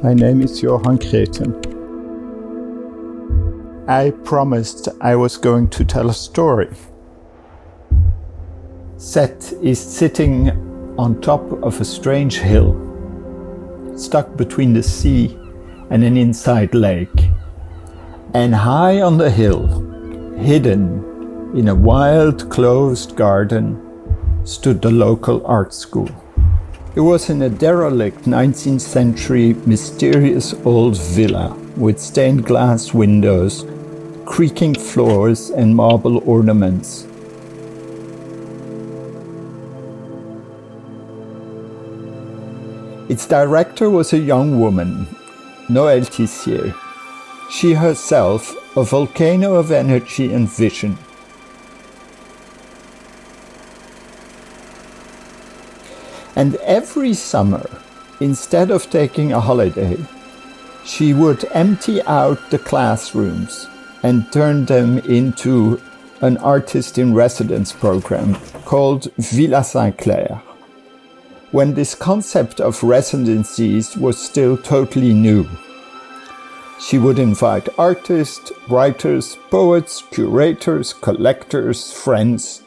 My name is Johan Creten. I promised I was going to tell a story. Sète is sitting on top of a strange hill, stuck between the sea and an inside lake. And high on the hill, hidden in a wild closed garden, stood the local art school. It was in a derelict 19th century mysterious old villa with stained glass windows, creaking floors and marble ornaments. Its director was a young woman, Noël Tissier. She herself a volcano of energy and vision. And every summer, instead of taking a holiday, she would empty out the classrooms and turn them into an artist in residence program called Villa Saint Clair, when this concept of residencies was still totally new. She would invite artists, writers, poets, curators, collectors, friends,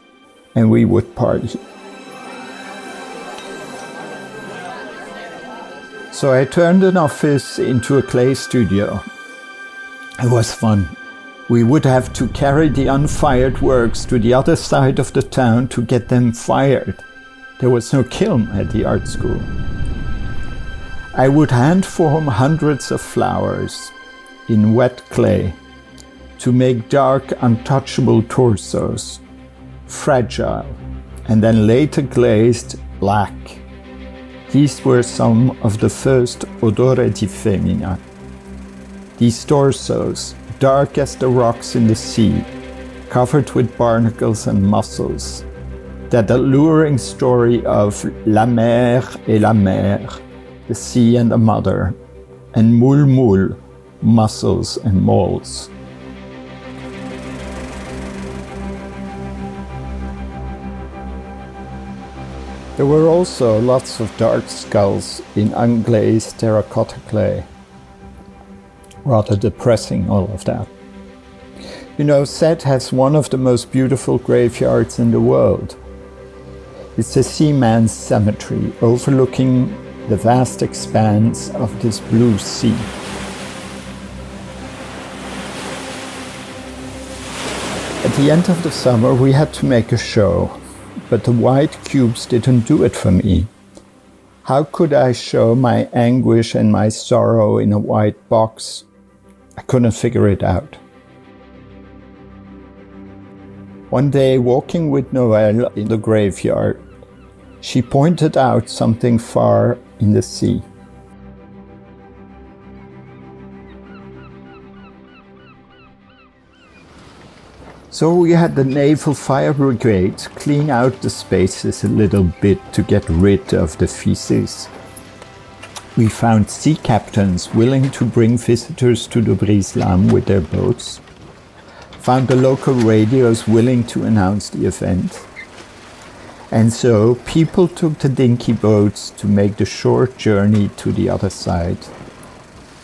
and we would party. So I turned an office into a clay studio. It was fun. We would have to carry the unfired works to the other side of the town to get them fired. There was no kiln at the art school. I would hand form hundreds of flowers in wet clay to make dark, untouchable torsos, fragile, and then later glazed black. These were some of the first Odore di Femmina. These torsos, dark as the rocks in the sea, covered with barnacles and mussels. That alluring story of la mer et la mer, the sea and the mother, and moule, mussels and moles. There were also lots of dark skulls in unglazed terracotta clay. Rather depressing, all of that. You know, Sète has one of the most beautiful graveyards in the world. It's the Seaman's Cemetery, overlooking the vast expanse of this blue sea. At the end of the summer, we had to make a show. But the white cubes didn't do it for me. How could I show my anguish and my sorrow in a white box? I couldn't figure it out. One day, walking with Noël in the graveyard, she pointed out something far in the sea. So we had the naval fire brigade clean out the spaces a little bit to get rid of the feces. We found sea captains willing to bring visitors to the brise-lames with their boats. Found the local radios willing to announce the event. And so people took the dinky boats to make the short journey to the other side.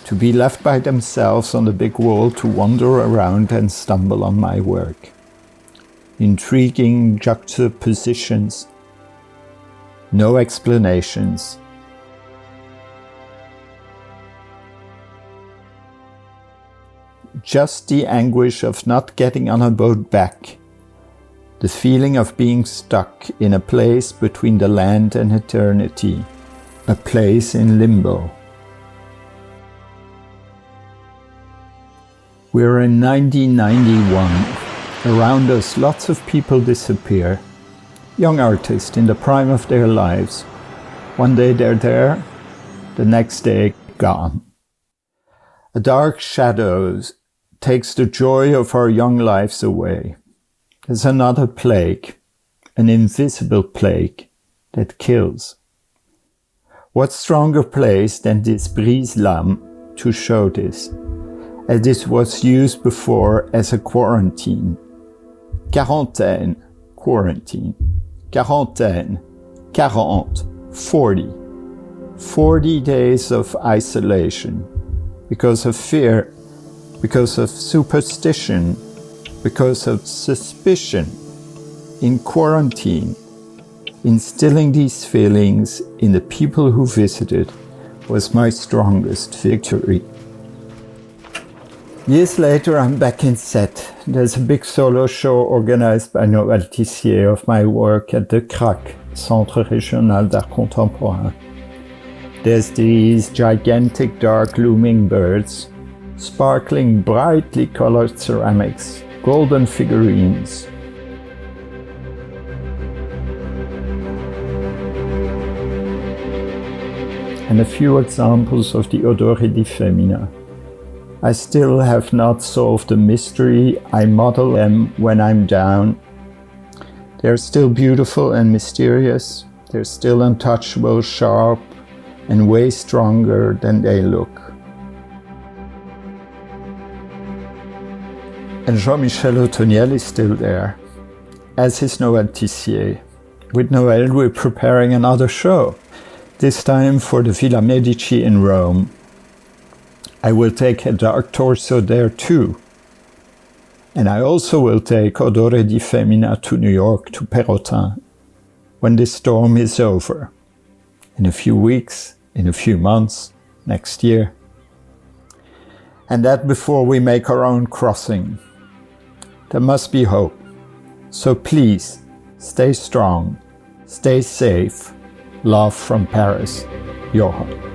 To be left by themselves on the big wall to wander around and stumble on my work. Intriguing juxtapositions. No explanations. Just the anguish of not getting on a boat back. The feeling of being stuck in a place between the land and eternity. A place in limbo. We're in 1991. Around us, lots of people disappear. Young artists in the prime of their lives. One day they're there, the next day gone. A dark shadow takes the joy of our young lives away. There's another plague, an invisible plague that kills. What stronger place than this brise-lames to show this? As this was used before as a quarantine. Quarantaine, quarantine. Quarantaine, 40. 40 days of isolation because of fear, because of superstition, because of suspicion, in quarantine. Instilling these feelings in the people who visited was my strongest victory. Years later, I'm back in Sète. There's a big solo show organized by Noël Tissier of my work at the CRAC, Centre Régional d'Art Contemporain. There's these gigantic dark looming birds, sparkling brightly colored ceramics, golden figurines. And a few examples of the Odore di Femmina. I still have not solved the mystery. I model them when I'm down. They're still beautiful and mysterious. They're still untouchable, sharp, and way stronger than they look. And Jean-Michel is still there, as is Noël Tissier. With Noël, we're preparing another show, this time for the Villa Medici in Rome. I will take a dark torso there too. And I also will take Odore di Femmina to New York, to Perrotin, when this storm is over. In a few weeks, in a few months, next year. And that before we make our own crossing. There must be hope. So please, stay strong, stay safe. Love from Paris, Johan.